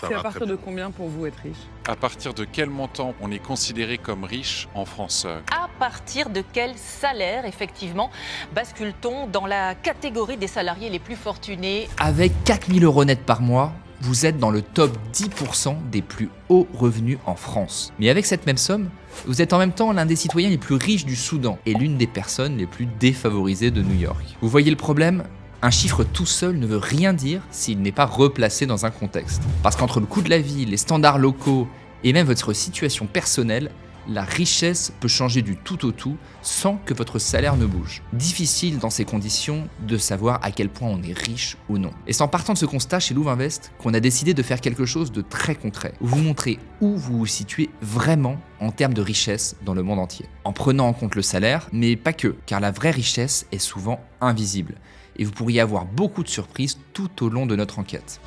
C'est à partir de combien pour vous être riche? À partir de quel montant on est considéré comme riche en France? À partir de quel salaire, effectivement, bascule-t-on dans la catégorie des salariés les plus fortunés? Avec 4 000 € net par mois, vous êtes dans le top 10% des plus hauts revenus en France. Mais avec cette même somme, vous êtes en même temps l'un des citoyens les plus riches du Soudan et l'une des personnes les plus défavorisées de New York. Vous voyez le problème ? Un chiffre tout seul ne veut rien dire s'il n'est pas replacé dans un contexte. Parce qu'entre le coût de la vie, les standards locaux et même votre situation personnelle, la richesse peut changer du tout au tout sans que votre salaire ne bouge. Difficile dans ces conditions de savoir à quel point on est riche ou non. Et c'est en partant de ce constat chez Louvainvest qu'on a décidé de faire quelque chose de très concret. Vous montrer où vous vous situez vraiment en termes de richesse dans le monde entier. En prenant en compte le salaire, mais pas que, car la vraie richesse est souvent invisible. Et vous pourriez avoir beaucoup de surprises tout au long de notre enquête.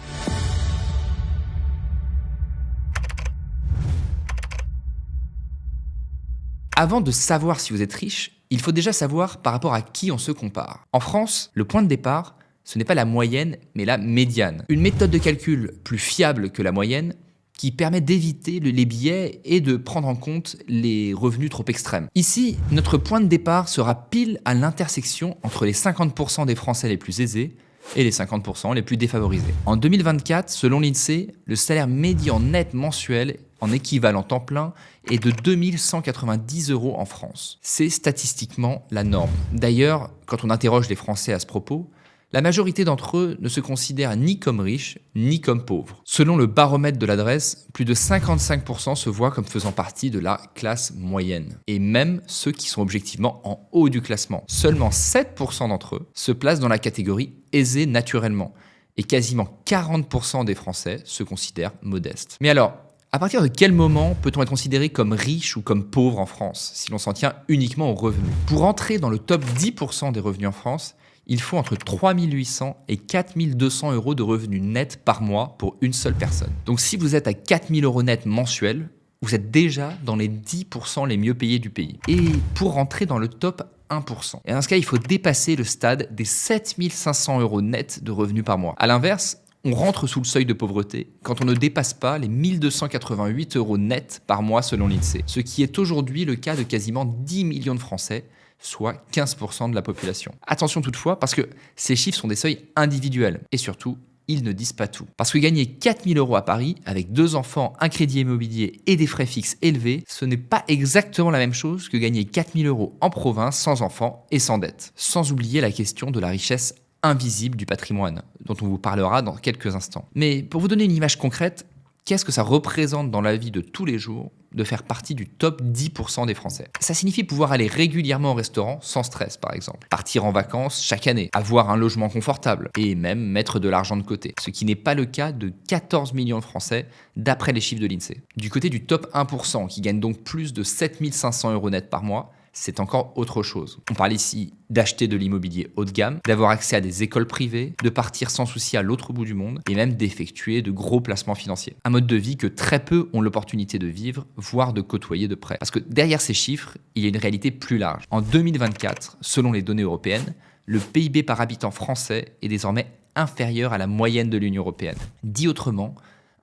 Avant de savoir si vous êtes riche, il faut déjà savoir par rapport à qui on se compare. En France, le point de départ, ce n'est pas la moyenne, mais la médiane. Une méthode de calcul plus fiable que la moyenne qui permet d'éviter les biais et de prendre en compte les revenus trop extrêmes. Ici, notre point de départ sera pile à l'intersection entre les 50% des Français les plus aisés et les 50% les plus défavorisés. En 2024, selon l'INSEE, le salaire médian net mensuel en équivalent temps plein est de 2 190 € en France. C'est statistiquement la norme. D'ailleurs, quand on interroge les Français à ce propos, la majorité d'entre eux ne se considèrent ni comme riches, ni comme pauvres. Selon le baromètre de l'adresse, plus de 55% se voient comme faisant partie de la classe moyenne. Et même ceux qui sont objectivement en haut du classement. Seulement 7% d'entre eux se placent dans la catégorie aisée naturellement. Et quasiment 40% des Français se considèrent modestes. Mais alors, à partir de quel moment peut-on être considéré comme riche ou comme pauvre en France, si l'on s'en tient uniquement aux revenus? Pour entrer dans le top 10% des revenus en France, il faut entre 3 800 et 4 200 € de revenus nets par mois pour une seule personne. Donc si vous êtes à 4 000 € nets mensuels, vous êtes déjà dans les 10% les mieux payés du pays. Et pour rentrer dans le top 1%. Et dans ce cas, il faut dépasser le stade des 7 500 € nets de revenus par mois. À l'inverse, on rentre sous le seuil de pauvreté quand on ne dépasse pas les 1 288 € nets par mois selon l'INSEE, ce qui est aujourd'hui le cas de quasiment 10 millions de Français, soit 15% de la population. Attention toutefois, parce que ces chiffres sont des seuils individuels, et surtout, ils ne disent pas tout. Parce que gagner 4 000 € à Paris, avec 2 enfants, un crédit immobilier et des frais fixes élevés, ce n'est pas exactement la même chose que gagner 4 000 € en province, sans enfants et sans dette. Sans oublier la question de la richesse invisible du patrimoine, dont on vous parlera dans quelques instants. Mais pour vous donner une image concrète, qu'est-ce que ça représente dans la vie de tous les jours de faire partie du top 10% des Français? Ça signifie pouvoir aller régulièrement au restaurant sans stress, par exemple. Partir en vacances chaque année, avoir un logement confortable et même mettre de l'argent de côté. Ce qui n'est pas le cas de 14 millions de Français d'après les chiffres de l'INSEE. Du côté du top 1% qui gagne donc plus de 7 500 € net par mois, c'est encore autre chose. On parle ici d'acheter de l'immobilier haut de gamme, d'avoir accès à des écoles privées, de partir sans souci à l'autre bout du monde et même d'effectuer de gros placements financiers. Un mode de vie que très peu ont l'opportunité de vivre, voire de côtoyer de près. Parce que derrière ces chiffres, il y a une réalité plus large. En 2024, selon les données européennes, le PIB par habitant français est désormais inférieur à la moyenne de l'Union européenne. Dit autrement,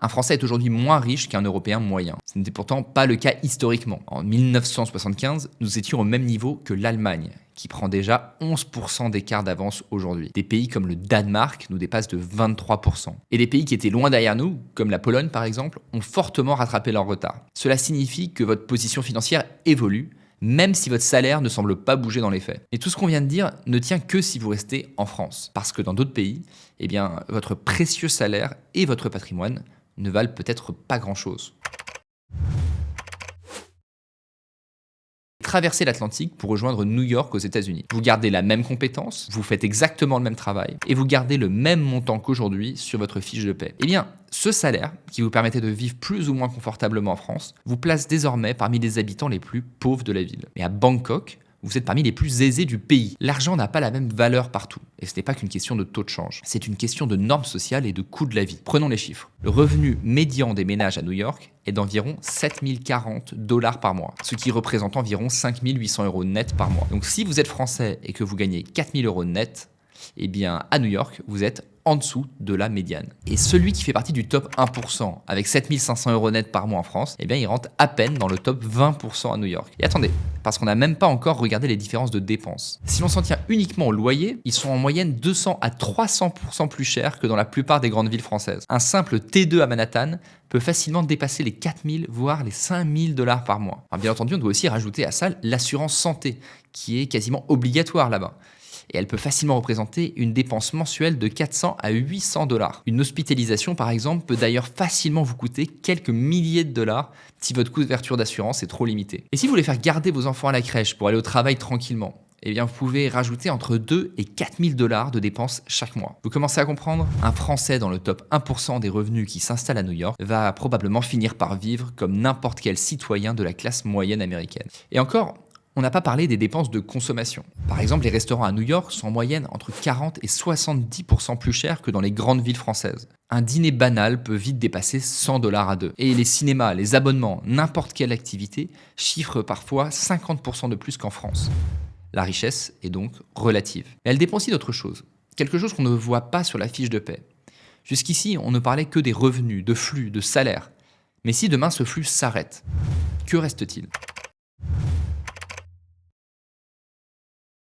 un Français est aujourd'hui moins riche qu'un Européen moyen. Ce n'était pourtant pas le cas historiquement. En 1975, nous étions au même niveau que l'Allemagne, qui prend déjà 11% d'écart d'avance aujourd'hui. Des pays comme le Danemark nous dépassent de 23%. Et des pays qui étaient loin derrière nous, comme la Pologne par exemple, ont fortement rattrapé leur retard. Cela signifie que votre position financière évolue, même si votre salaire ne semble pas bouger dans les faits. Et tout ce qu'on vient de dire ne tient que si vous restez en France. Parce que dans d'autres pays, votre précieux salaire et votre patrimoine ne valent peut-être pas grand-chose. Traversez l'Atlantique pour rejoindre New York aux États-Unis. Vous gardez la même compétence, vous faites exactement le même travail et vous gardez le même montant qu'aujourd'hui sur votre fiche de paie. Eh bien, ce salaire, qui vous permettait de vivre plus ou moins confortablement en France, vous place désormais parmi les habitants les plus pauvres de la ville. Mais à Bangkok, vous êtes parmi les plus aisés du pays. L'argent n'a pas la même valeur partout. Et ce n'est pas qu'une question de taux de change. C'est une question de normes sociales et de coût de la vie. Prenons les chiffres. Le revenu médian des ménages à New York est d'environ 7 040 $ par mois, ce qui représente environ 5 800 € net par mois. Donc si vous êtes français et que vous gagnez 4 000 € net, Eh bien, à New York, vous êtes en dessous de la médiane. Et celui qui fait partie du top 1%, avec 7 500 € net par mois en France, eh bien, il rentre à peine dans le top 20% à New York. Et attendez, parce qu'on n'a même pas encore regardé les différences de dépenses. Si l'on s'en tient uniquement au loyer, ils sont en moyenne 200 à 300% plus chers que dans la plupart des grandes villes françaises. Un simple T2 à Manhattan peut facilement dépasser les 4 000, voire les 5 000 $ par mois. Alors, bien entendu, on doit aussi rajouter à ça l'assurance santé, qui est quasiment obligatoire là-bas. Et elle peut facilement représenter une dépense mensuelle de 400 à 800 $. Une hospitalisation, par exemple, peut d'ailleurs facilement vous coûter quelques milliers de dollars si votre couverture d'assurance est trop limitée. Et si vous voulez faire garder vos enfants à la crèche pour aller au travail tranquillement, eh bien, vous pouvez rajouter entre 2 et 4 000 $ de dépenses chaque mois. Vous commencez à comprendre? Un Français dans le top 1% des revenus qui s'installe à New York va probablement finir par vivre comme n'importe quel citoyen de la classe moyenne américaine. Et encore, on n'a pas parlé des dépenses de consommation. Par exemple, les restaurants à New York sont en moyenne entre 40 et 70% plus chers que dans les grandes villes françaises. Un dîner banal peut vite dépasser 100 $ à deux. Et les cinémas, les abonnements, n'importe quelle activité chiffrent parfois 50% de plus qu'en France. La richesse est donc relative. Mais elle dépend aussi d'autre chose. Quelque chose qu'on ne voit pas sur la fiche de paie. Jusqu'ici, on ne parlait que des revenus, de flux, de salaires. Mais si demain ce flux s'arrête, que reste-t-il ?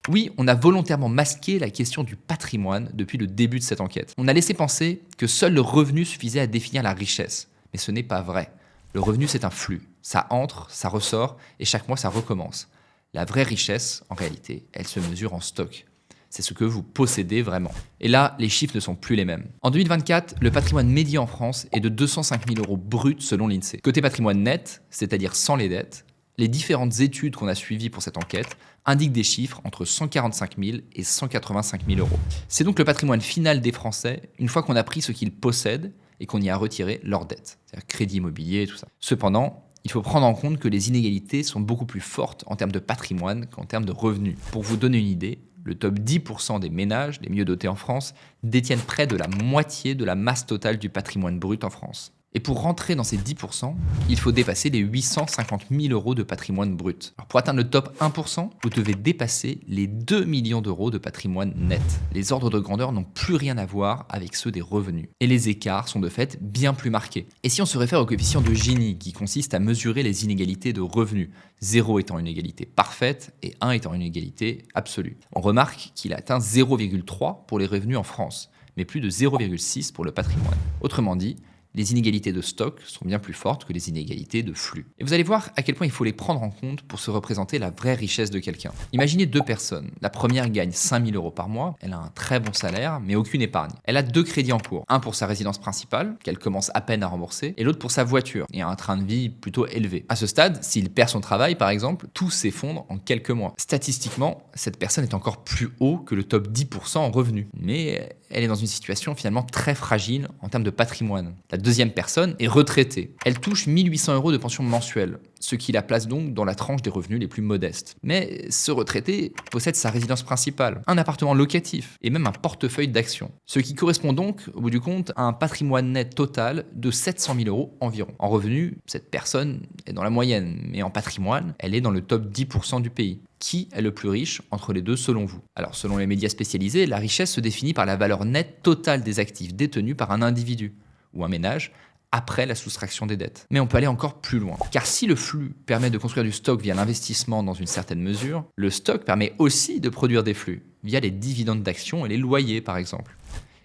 Oui, on a volontairement masqué la question du patrimoine depuis le début de cette enquête. On a laissé penser que seul le revenu suffisait à définir la richesse. Mais ce n'est pas vrai. Le revenu, c'est un flux. Ça entre, ça ressort, et chaque mois, ça recommence. La vraie richesse, en réalité, elle se mesure en stock. C'est ce que vous possédez vraiment. Et là, les chiffres ne sont plus les mêmes. En 2024, le patrimoine médian en France est de 205 000 € bruts selon l'INSEE. Côté patrimoine net, c'est-à-dire sans les dettes, les différentes études qu'on a suivies pour cette enquête indiquent des chiffres entre 145 000 et 185 000 €. C'est donc le patrimoine final des Français une fois qu'on a pris ce qu'ils possèdent et qu'on y a retiré leurs dettes, c'est-à-dire crédit immobilier et tout ça. Cependant, il faut prendre en compte que les inégalités sont beaucoup plus fortes en termes de patrimoine qu'en termes de revenus. Pour vous donner une idée, le top 10% des ménages les mieux dotés en France détiennent près de la moitié de la masse totale du patrimoine brut en France. Et pour rentrer dans ces 10%, il faut dépasser les 850 000 € de patrimoine brut. Alors pour atteindre le top 1%, vous devez dépasser les 2 millions d'euros de patrimoine net. Les ordres de grandeur n'ont plus rien à voir avec ceux des revenus. Et les écarts sont de fait bien plus marqués. Et si on se réfère au coefficient de Gini, qui consiste à mesurer les inégalités de revenus, 0 étant une égalité parfaite et 1 étant une égalité absolue, on remarque qu'il atteint 0,3 pour les revenus en France, mais plus de 0,6 pour le patrimoine. Autrement dit, les inégalités de stock sont bien plus fortes que les inégalités de flux. Et vous allez voir à quel point il faut les prendre en compte pour se représenter la vraie richesse de quelqu'un. Imaginez deux personnes. La première gagne 5 000 € par mois, elle a un très bon salaire, mais aucune épargne. Elle a 2 crédits en cours. Un pour sa résidence principale, qu'elle commence à peine à rembourser, et l'autre pour sa voiture, et a un train de vie plutôt élevé. À ce stade, s'il perd son travail par exemple, tout s'effondre en quelques mois. Statistiquement, cette personne est encore plus haut que le top 10% en revenus. Mais elle est dans une situation finalement très fragile en termes de patrimoine. La deuxième personne est retraitée. Elle touche 1 800 € de pension mensuelle, ce qui la place donc dans la tranche des revenus les plus modestes. Mais ce retraité possède sa résidence principale, un appartement locatif et même un portefeuille d'actions. Ce qui correspond donc, au bout du compte, à un patrimoine net total de 700 000 € environ. En revenus, cette personne est dans la moyenne, mais en patrimoine, elle est dans le top 10% du pays. Qui est le plus riche entre les deux selon vous? Alors selon les médias spécialisés, la richesse se définit par la valeur nette totale des actifs détenus par un individu ou un ménage après la soustraction des dettes. Mais on peut aller encore plus loin. Car si le flux permet de construire du stock via l'investissement dans une certaine mesure, le stock permet aussi de produire des flux via les dividendes d'actions et les loyers par exemple.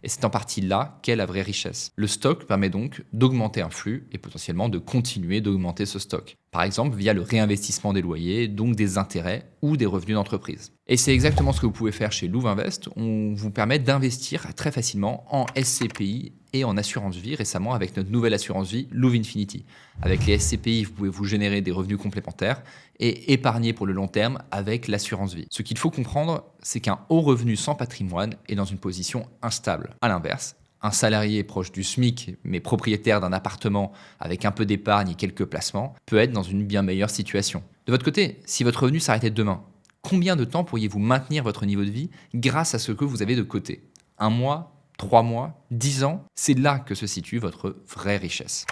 Et c'est en partie là qu'est la vraie richesse. Le stock permet donc d'augmenter un flux et potentiellement de continuer d'augmenter ce stock. Par exemple via le réinvestissement des loyers, donc des intérêts ou des revenus d'entreprise. Et c'est exactement ce que vous pouvez faire chez Louvainvest. On vous permet d'investir très facilement en SCPI et en assurance vie récemment avec notre nouvelle assurance vie Louvinfinity. Avec les SCPI, vous pouvez vous générer des revenus complémentaires et épargner pour le long terme avec l'assurance vie. Ce qu'il faut comprendre, c'est qu'un haut revenu sans patrimoine est dans une position instable. À l'inverse, un salarié proche du SMIC, mais propriétaire d'un appartement avec un peu d'épargne et quelques placements, peut être dans une bien meilleure situation. De votre côté, si votre revenu s'arrêtait demain, combien de temps pourriez-vous maintenir votre niveau de vie grâce à ce que vous avez de côté? 1 mois, 3 mois, 10 ans? C'est là que se situe votre vraie richesse.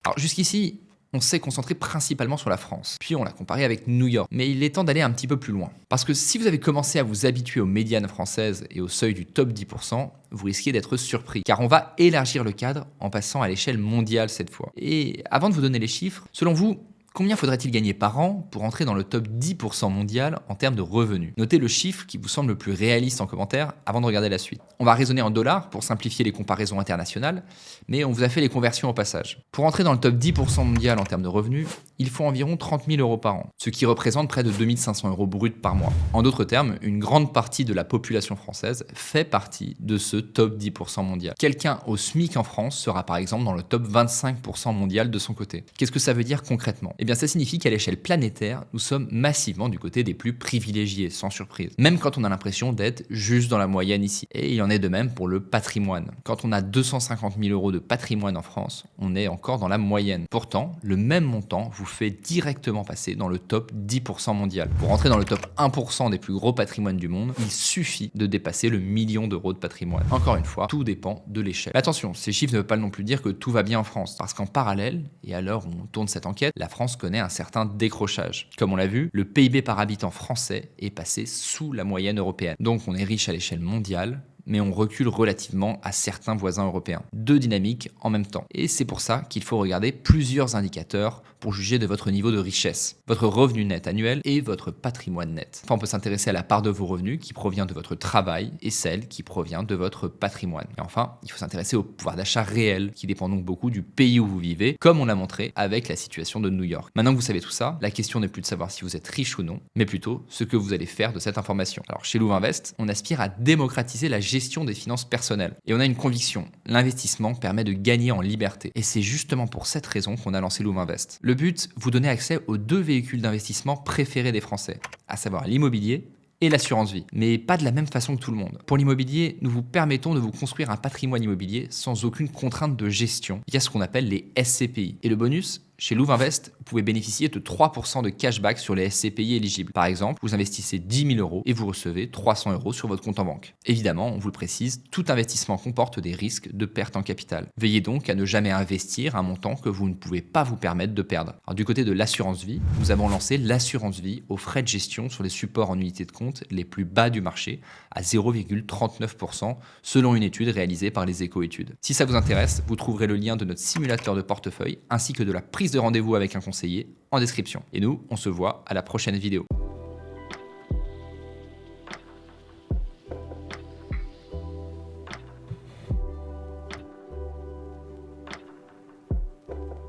Alors jusqu'ici, on s'est concentré principalement sur la France. Puis on l'a comparé avec New York. Mais il est temps d'aller un petit peu plus loin. Parce que si vous avez commencé à vous habituer aux médianes françaises et au seuil du top 10%, vous risquez d'être surpris. Car on va élargir le cadre en passant à l'échelle mondiale cette fois. Et avant de vous donner les chiffres, selon vous, combien faudrait-il gagner par an pour entrer dans le top 10% mondial en termes de revenus? Notez le chiffre qui vous semble le plus réaliste en commentaire avant de regarder la suite. On va raisonner en dollars pour simplifier les comparaisons internationales, mais on vous a fait les conversions au passage. Pour entrer dans le top 10% mondial en termes de revenus, il faut environ 30 000 euros par an, ce qui représente près de 2 500 euros bruts par mois. En d'autres termes, une grande partie de la population française fait partie de ce top 10% mondial. Quelqu'un au SMIC en France sera par exemple dans le top 25% mondial de son côté. Qu'est-ce que ça veut dire concrètement? Eh bien, ça signifie qu'à l'échelle planétaire, nous sommes massivement du côté des plus privilégiés, sans surprise. Même quand on a l'impression d'être juste dans la moyenne ici. Et il en est de même pour le patrimoine. Quand on a 250 000 euros de patrimoine en France, on est encore dans la moyenne. Pourtant, le même montant vous fait directement passer dans le top 10% mondial. Pour entrer dans le top 1% des plus gros patrimoines du monde, il suffit de dépasser le 1 million d'euros de patrimoine. Encore une fois, tout dépend de l'échelle. Attention, ces chiffres ne veulent pas non plus dire que tout va bien en France, parce qu'en parallèle, et à l'heure où on tourne cette enquête, la France connaît un certain décrochage. Comme on l'a vu, le PIB par habitant français est passé sous la moyenne européenne. Donc on est riche à l'échelle mondiale, mais on recule relativement à certains voisins européens. Deux dynamiques en même temps. Et c'est pour ça qu'il faut regarder plusieurs indicateurs pour juger de votre niveau de richesse, votre revenu net annuel et votre patrimoine net. Enfin, on peut s'intéresser à la part de vos revenus qui provient de votre travail et celle qui provient de votre patrimoine. Et enfin, il faut s'intéresser au pouvoir d'achat réel qui dépend donc beaucoup du pays où vous vivez, comme on l'a montré avec la situation de New York. Maintenant que vous savez tout ça, la question n'est plus de savoir si vous êtes riche ou non, mais plutôt ce que vous allez faire de cette information. Alors chez Louvre Invest, on aspire à démocratiser la gestion des finances personnelles. Et on a une conviction, l'investissement permet de gagner en liberté. Et c'est justement pour cette raison qu'on a lancé Louvre Invest. Le but, vous donner accès aux deux véhicules d'investissement préférés des Français, à savoir l'immobilier et l'assurance vie, mais pas de la même façon que tout le monde. Pour l'immobilier, nous vous permettons de vous construire un patrimoine immobilier sans aucune contrainte de gestion via ce qu'on appelle les SCPI. Et le bonus, chez Louvre Invest, vous pouvez bénéficier de 3% de cashback sur les SCPI éligibles. Par exemple, vous investissez 10 000 euros et vous recevez 300 euros sur votre compte en banque. Évidemment, on vous le précise, tout investissement comporte des risques de perte en capital. Veillez donc à ne jamais investir un montant que vous ne pouvez pas vous permettre de perdre. Alors, du côté de l'assurance vie, nous avons lancé l'assurance vie aux frais de gestion sur les supports en unité de compte les plus bas du marché, à 0,39% selon une étude réalisée par les Éco-études. Si ça vous intéresse, vous trouverez le lien de notre simulateur de portefeuille ainsi que de la prise de rendez-vous avec un conseiller en description. Et nous, on se voit à la prochaine vidéo.